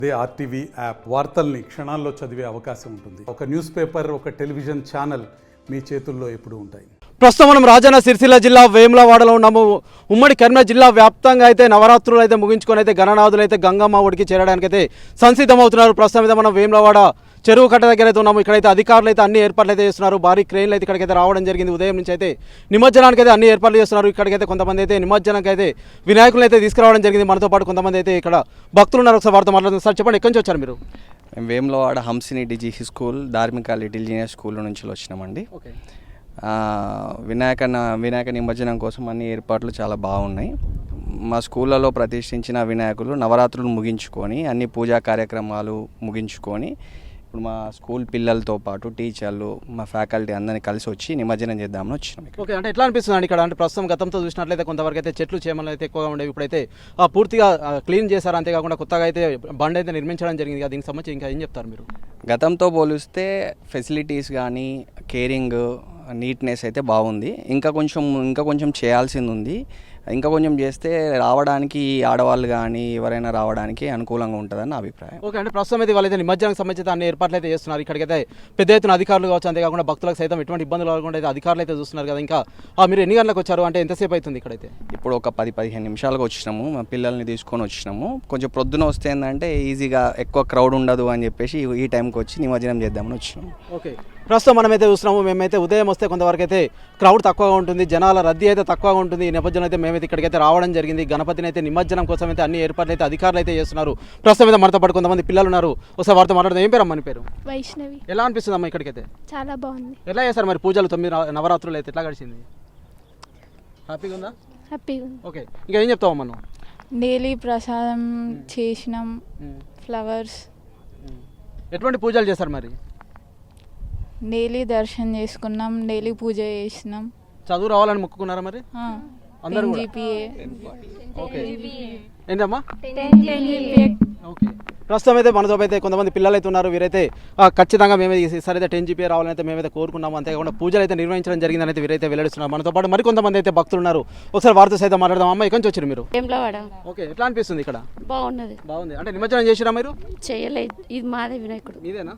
అదే RTV app వార్తల్ని క్షణాల్లో చదివే అవకాశం ఉంటుంది. ఒక న్యూస్ పేపర్, ఒక టెలివిజన్ ఛానల్ మీ చేతుల్లో ఎప్పుడూ ఉంటాయి. ప్రస్తుతం మనం రాజన్న సిరిసిల్ల జిల్లా వేములవాడలో ఉన్నాము. ఉమ్మడి కరీంనగర్ జిల్లా వ్యాప్తంగా అయితే నవరాత్రులు అయితే ముగించుకొని అయితే గణనాథులు అయితే గంగమ్మ ఒడికి చేరడానికి అయితే సంసిద్ధమవుతున్నారు. ప్రస్తుతం అయితే మనం వేములవాడ చెరువు కట్ట దగ్గర అయితే ఉన్నాము. ఇక్కడైతే అధికారులు అయితే అన్ని ఏర్పాట్లు అయితే చేస్తున్నారు. భారీ క్రెయిన్లు అయితే ఇక్కడికైతే రావడం జరిగింది. ఉదయం నుంచి అయితే నిమజ్జనానికి అయితే అన్ని ఏర్పాట్లు చేస్తున్నారు. ఇక్కడికైతే కొంతమంది అయితే నిమజ్జనానికి అయితే వినాయకులు అయితే తీసుకురావడం జరిగింది. మనతో పాటు కొంతమంది అయితే ఇక్కడ భక్తులు ఉన్నారు. ఒకసారి వారితో మాట్లాడుతున్నారు. సార్ చెప్పండి, ఎక్కడి నుంచి వచ్చారు మీరు? మేము వేములవాడ హంసిని డిజిహి స్కూల్ ధార్మిక లిటిల్ జీనియస్ స్కూల్ నుంచి వచ్చినామండి. వినాయక నిమజ్జనం కోసం అన్ని ఏర్పాట్లు చాలా బాగున్నాయి. మా స్కూళ్ళలో ప్రతిష్ఠించిన వినాయకులు నవరాత్రులు ముగించుకొని అన్ని పూజా కార్యక్రమాలు ముగించుకొని ఇప్పుడు మా స్కూల్ పిల్లలతో పాటు టీచర్లు, మా ఫ్యాకల్టీ అందరినీ కలిసి వచ్చి నిమజ్జనం చేద్దామని వచ్చినాం. ఓకే, అంటే ఎట్లా అనిపిస్తుంది అండి ఇక్కడ? అంటే ప్రస్తుతం గతంతో చూసినట్లయితే కొంతవరకు అయితే చెట్లు చేమలు అయితే ఎక్కువగా ఉండేవి. ఇప్పుడైతే పూర్తిగా క్లీన్ చేశారు. అంతేకాకుండా కొత్తగా అయితే బండి అయితే నిర్మించడం జరిగింది. దీనికి సంబంధించి ఇంకా ఏం చెప్తారు మీరు? గతంతో పోలిస్తే ఫెసిలిటీస్ కానీ కేరింగ్, నీట్నెస్ అయితే బాగుంది. ఇంకా కొంచెం చేయాల్సింది ఉంది. ఇంకా కొంచెం చేస్తే రావడానికి ఆడవాళ్ళు కానీ ఎవరైనా రావడానికి అనుకూలంగా ఉంటుందని నా అభిప్రాయం. ఓకే, అంటే ప్రస్తుతం అయితే వాళ్ళైతే నిమజ్జనానికి సంబంధించి అన్ని ఏర్పాట్లు అయితే చేస్తున్నారు. ఇక్కడికైతే పెద్ద ఎత్తున అధికారులు కావచ్చు, అంతేకాకుండా భక్తులకు సైతం ఎటువంటి ఇబ్బందులు రాకుండా అయితే అధికారులు అయితే చూస్తున్నారు కదా. ఇంకా మీరు ఎన్ని గంటలకు వచ్చారు? అంటే ఎంతసేపు అవుతుంది ఇక్కడైతే? ఇప్పుడు ఒక 10-15 నిమిషాలకు వచ్చినాము. మా పిల్లల్ని తీసుకొని వచ్చినాము. కొంచెం ప్రొద్దున వస్తే ఏంటంటే ఈజీగా ఎక్కువ క్రౌడ్ ఉండదు అని చెప్పేసి ఈ టైంకి వచ్చి నిమజ్జనం చేద్దామని వచ్చినాము. ఓకే, ప్రస్తుతం మనమైతే చూస్తున్నాము. మేమైతే ఉదయం వస్తే కొంతవరకు అయితే క్రౌడ్ తక్కువగా ఉంటుంది, జనాల రద్దీ అయితే తక్కువగా ఉంటుంది. ఈ నేపథ్యంలో అయితే మేమైతే ఇక్కడికైతే రావడం జరిగింది. గణపతిని అయితే నిమజ్జనం కోసం అయితే అన్ని ఏర్పాట్లు అయితే అధికారులు అయితే చేస్తున్నారు. ప్రస్తుతం అయితే మనతో పాటు కొంతమంది పిల్లలు ఉన్నారు. ఒకసారి వారితో మాట్లాడదాం. ఏం పేరు అమ్మ? నీ పేరు? వైష్ణవి. ఎలా అనిపిస్తుంది అమ్మ ఇక్కడికైతే? చాలా బాగుంది. ఎలా చేస్తారు మరి పూజలు? 9 నవరాత్రులు అయితే ఎట్లా గడిచింది? హ్యాపీగా ఉందా? హ్యాపీగా ఉంది. ఓకే, ఇంకా ఏం చెప్తావు అమ్మ నువ్వు? డైలీ ప్రసాదం చేసినాం, ఫ్లవర్స్. ఎటువంటి పూజలు చేస్తారు మరి? డైలీ దర్శనం చేసుకున్నాం, డైలీ పూజ చేసినాం. చదువు రావాలని మొక్కుకున్నారా మరి అందరూ? GPA. ఓకే, ఏంటమ్మా? 10 GPA. ఓకే, ప్రస్తుతం అయితే మనతో అయితే కొంతమంది పిల్లలు అయితే ఉన్నారు. వీరైతే ఖచ్చితంగా మేమైతే సరైతే 10 GPA రావాలని అయితే మేమైతే కోరుకున్నాము. అంతేకాకుండా పూజలు అయితే నిర్వహించడం జరిగిందని అయితే వీరైతే వెల్లడిస్తున్నారు. మనతో పాటు మరికొంతమంది అయితే భక్తులు ఉన్నారు. ఒకసారి వారితో సైతం మాట్లాడదాం. అమ్మ, ఎక్కడి నుంచి వచ్చారు మీరు? వేములవాడ. ఓకే, ఎట్లా అనిపిస్తుంది ఇక్కడ? బాగుంది. అంటే నిమజ్జనం చేసిరా మీరు? చేయలేదు, ఇది మాదే వినాయకుడు. ఇదేనా?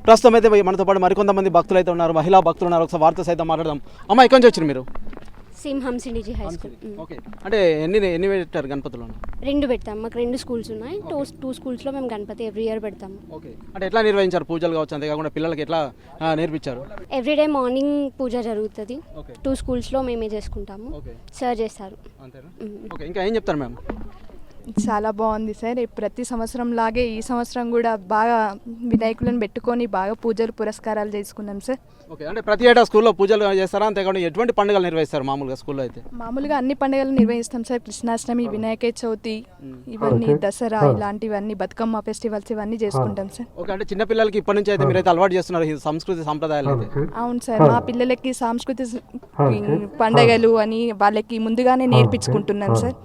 ప్రస్తుతం అయితే మనతో పాటు మరికొంతమంది భక్తులు అయితే ఉన్నారు, మహిళా భక్తులు ఉన్నారు. ఒకసారి వారితో సైతం మాట్లాడదాం. అమ్మ, ఎక్కడి నుంచి వచ్చారు మీరు? హంసిని డిజి హై స్కూల్. ఓకే, అంటే ఎన్ని పెట్టారు గణపతులు? 2 పెడతాం. మాకు 2 స్కూల్స్ ఉన్నాయి. 2 స్కూల్స్లో మేము గణపతి ఎవ్రీ ఇయర్ పెడతాము. ఓకే, అంటే ఎట్లా నిర్వహించారు పూజలు కావచ్చు, అంతేకాకుండా పిల్లలకి ఎట్లా నేర్పించారు? ఎవ్రీడే మార్నింగ్ పూజ జరుగుతుంది. 2 స్కూల్స్లో మేమే చేసుకుంటాము. సార్ చేస్తారు. ఓకే, ఇంకా ఏం చెప్తారు మ్యామ్? చాలా బాగుంది సార్. ప్రతి సంవత్సరం లాగే ఈ సంవత్సరం కూడా బాగా వినాయకులను పెట్టుకొని బాగా పూజలు పురస్కారాలు చేసుకున్నాం సార్. ఓకే, అంటే ప్రతి ఏటా స్కూల్లో పూజలు చేస్తారా? అంతేకాకుండా ఎటువంటి పండుగలు నిర్వహిస్తారు మామూలుగా స్కూల్లో అయితే? మామూలుగా అన్ని పండుగలు నిర్వహిస్తాం సార్. కృష్ణాష్టమి, వినాయక చవితి, ఇవన్నీ దసరా, ఇలాంటివన్నీ బతుకమ్మ ఫెస్టివల్స్ ఇవన్నీ చేసుకుంటాం సార్. ఓకే, అంటే చిన్న పిల్లలకి ఇప్పటి నుంచి అయితే మీరైతే అలవాటు చేస్తున్నారు ఈ సంస్కృతి సంప్రదాయాలు అయితే? అవును సార్, మా పిల్లలకి సాంస్కృతిక పండుగలు అని వాళ్ళకి ముందుగానే నేర్పించుకుంటున్నాం సార్.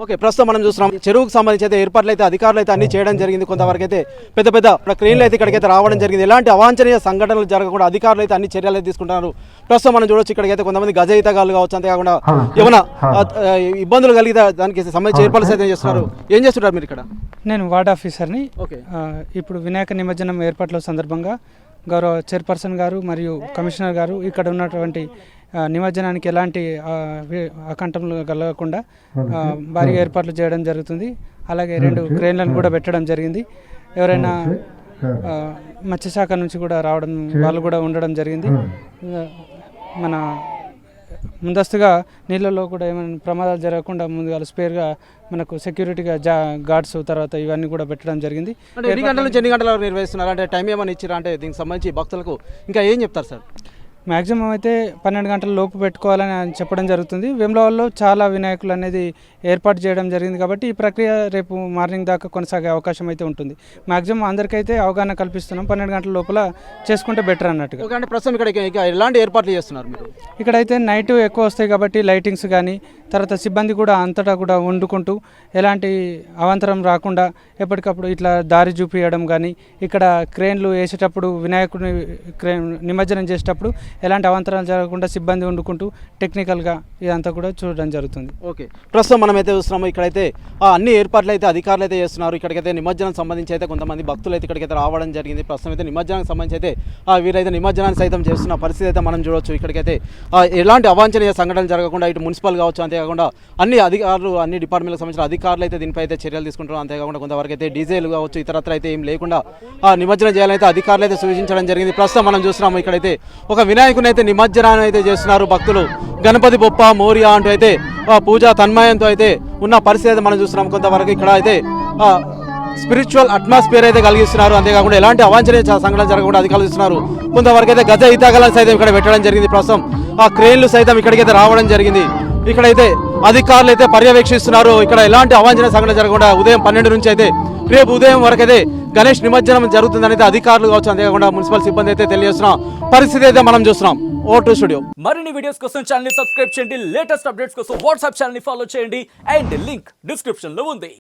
ఓకే, ప్రస్తుతం మనం చూస్తున్నాం చెరువుకు సంబంధించి అయితే ఏర్పాట్లు అయితే అధికారులు అయితే అన్ని చేయడం జరిగింది. కొంతవరకు అయితే పెద్ద క్రెయిన్లు అయితే ఇక్కడికైతే రావడం జరిగింది. ఎలాంటి అవాంఛనీయ సంఘటనలు జరగకుండా అధికారులు అయితే అన్ని చర్యలు అయితే తీసుకుంటున్నారు. ప్రస్తుతం మనం చూడొచ్చు ఇక్కడికైతే కొంతమంది గజయితగాళ్ళు కావచ్చు, అంతేకాకుండా ఏమైనా ఇబ్బందులు కలిగితే దానికి సంబంధించి ఏర్పాట్లు అయితే చేస్తున్నారు. ఏం చేస్తుంటారు మీరు ఇక్కడ? నేను వార్డ్ ఆఫీసర్ని. ఓకే, ఇప్పుడు వినాయక నిమజ్జనం ఏర్పాట్ల సందర్భంగా గౌరవ చైర్పర్సన్ గారు మరియు కమిషనర్ గారు ఇక్కడ ఉన్నటువంటి నిమజ్జనానికి ఎలాంటి ఆకంఠనలు కలగకుండా భారీగా ఏర్పాట్లు చేయడం జరుగుతుంది. అలాగే 2 క్రేన్లను కూడా పెట్టడం జరిగింది. ఎవరైనా మత్స్యశాఖ నుంచి కూడా రావడం, వాళ్ళు కూడా ఉండడం జరిగింది. మన ముందస్తుగా నీళ్ళలో కూడా ఏమైనా ప్రమాదాలు జరగకుండా ముందుగా స్పేర్గా మనకు సెక్యూరిటీగా గార్డ్స్ తర్వాత ఇవన్నీ కూడా పెట్టడం జరిగింది. అంటే ఎన్ని గంటల నుంచి ఎన్ని గంటల వరకు నిర్వహిస్తున్నారు? అంటే టైం ఏమైనా ఇచ్చిరా? అంటే దీనికి సంబంధించి భక్తులకు ఇంకా ఏం చెప్తారు సార్? మ్యాక్సిమం అయితే 12 గంటల లోపు పెట్టుకోవాలని చెప్పడం జరుగుతుంది. వేములవాడలో చాలా వినాయకులు అనేది ఏర్పాటు చేయడం జరిగింది కాబట్టి ఈ ప్రక్రియ రేపు మార్నింగ్ దాకా కొనసాగే అవకాశం అయితే ఉంటుంది. మ్యాక్సిమం అందరికైతే అవగాహన కల్పిస్తున్నాం. 12 గంటల లోపల చేసుకుంటే బెటర్ అన్నట్టుగా. అంటే ప్రస్తుతం ఇక్కడ ఎలాంటి ఏర్పాట్లు చేస్తున్నారు మీరు? ఇక్కడైతే నైట్ ఎక్కువ వస్తాయి కాబట్టి లైటింగ్స్ కానీ తర్వాత సిబ్బంది కూడా అంతటా కూడా వండుకుంటూ ఎలాంటి అవాంతరం రాకుండా ఎప్పటికప్పుడు ఇట్లా దారి చూపించడం కానీ, ఇక్కడ క్రేన్లు వేసేటప్పుడు వినాయకుడిని నిమజ్జనం చేసేటప్పుడు ఎలాంటి అవాంతరాలు జరగకుండా సిబ్బంది వండుకుంటూ టెక్నికల్గా ఇదంతా కూడా చూడడం జరుగుతుంది. ఓకే, ప్రస్తుతం మనమైతే చూస్తున్నాము. ఇక్కడైతే అన్ని ఏర్పాట్లు అయితే అధికారులు అయితే చేస్తున్నారు. ఇక్కడికైతే నిమజ్జనం సంబంధించి అయితే కొంతమంది భక్తులు అయితే ఇక్కడికైతే రావడం జరిగింది. ప్రస్తుతం అయితే నిమజ్జనానికి సంబంధించి అయితే వీరైతే నిమజ్జనాన్ని సైతం చేస్తున్న పరిస్థితి అయితే మనం చూడవచ్చు. ఇక్కడికైతే ఎలాంటి అవాంఛనీయ సంఘటనలు జరగకుండా ఇటు మున్సిపల్ కావచ్చు, అంతేకాకుండా అన్ని అధికారులు అన్ని డిపార్ట్మెంట్లకు సంబంధించిన అధికారులు అయితే దీనిపై అయితే చర్యలు తీసుకుంటున్నారు. అంతేకాకుండా కొంతవరకు అయితే డీజేలు కావచ్చు ఇతరత్ర అయితే ఏం లేకుండా నిమజ్జనం చేయాలని అయితే అధికారులు అయితే సూచించడం జరిగింది. ప్రస్తుతం మనం చూస్తున్నాము ఇక్కడైతే ఒక వినాయకుని అయితే నిమజ్జనాన్ని అయితే చేస్తున్నారు భక్తులు. గణపతి బొప్ప మోరియా అంటూ అయితే పూజా తన్మయంతో అయితే ఉన్న పరిస్థితి అయితే మనం చూస్తున్నాం. కొంతవరకు ఇక్కడ అయితే స్పిరిచువల్ అట్మాస్ఫియర్ అయితే కలిగిస్తున్నారు. అంతేకాకుండా ఎలాంటి అవాంఛనీయ సంఘటనలు జరగకుండా అధికారులు ఇస్తున్నారు. కొంతవరకు అయితే గజ ఈతగాలను సైతం ఇక్కడ పెట్టడం జరిగింది. ప్రస్తుతం క్రేన్లు సైతం ఇక్కడికైతే రావడం జరిగింది. ఇక్కడైతే అధికారులు అయితే పర్యవేక్షిస్తున్నారు. ఇక్కడ ఎలాంటి అవాంఛనీయ సంఘటన జరగకుండా ఉదయం 12 నుంచి అయితే రేపు ఉదయం వరకు అయితే గణేష్ నిమజ్జనం జరుగుతుందని అయితే అధికారులు కావచ్చు, అంతేకాకుండా మున్సిపల్ సిబ్బంది అయితే తెలియజేస్తున్న పరిస్థితి అయితే మనం చూస్తున్నాం. O2 studio. మరిన్ని వీడియోస్ కోసం ఛానల్ ని సబ్స్క్రైబ్ చేయండి. లేటెస్ట్ అప్డేట్స్ కోసం వాట్సాప్ ఛానల్ ని ఫాలో చేయండి. అండ్ లింక్ డిస్క్రిప్షన్ లో ఉంది.